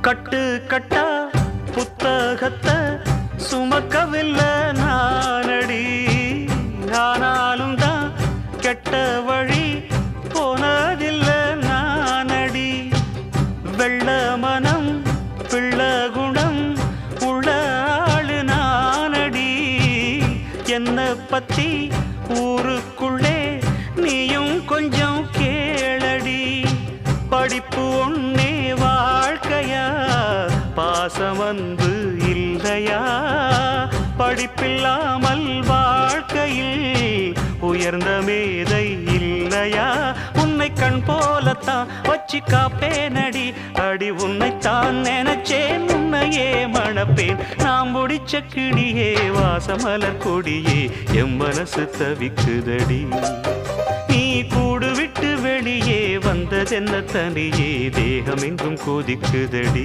கட்டு கட்டா புத்தகத்தை சுமக்கவில்லை நானடி. ஆனாலும் தான் கெட்ட வழி போனதில்லை நானடி. வெள்ள மனம் பிள்ள குணம் உள்ள ஆளு நானடி. என்னை பத்தி ஊருக்குள்ளே நீயும் கொஞ்சம் கேளடி. படிப்பு ஒன்னே வாழ்க்கையா, பாசம் அன்பு இல்லையா? படிப்பில்லாமல் வாழ்க்கையில் உயர்ந்த மேதை இல்லையா? உன்னை கண் போலத்தான் வச்சு காப்பேனடி. அடி உன்னைத்தான் நினைச்சேன், உன்னையே மணப்பேன். நாம் முடிச்ச கிளியே வாசமலர் கொடியே, எம் மனசு தவிக்குதடி. நீ கூடு விட்டு வெளியே வந்ததென்ன தனியே, தேகம் எங்கும் கொதிக்குதடி.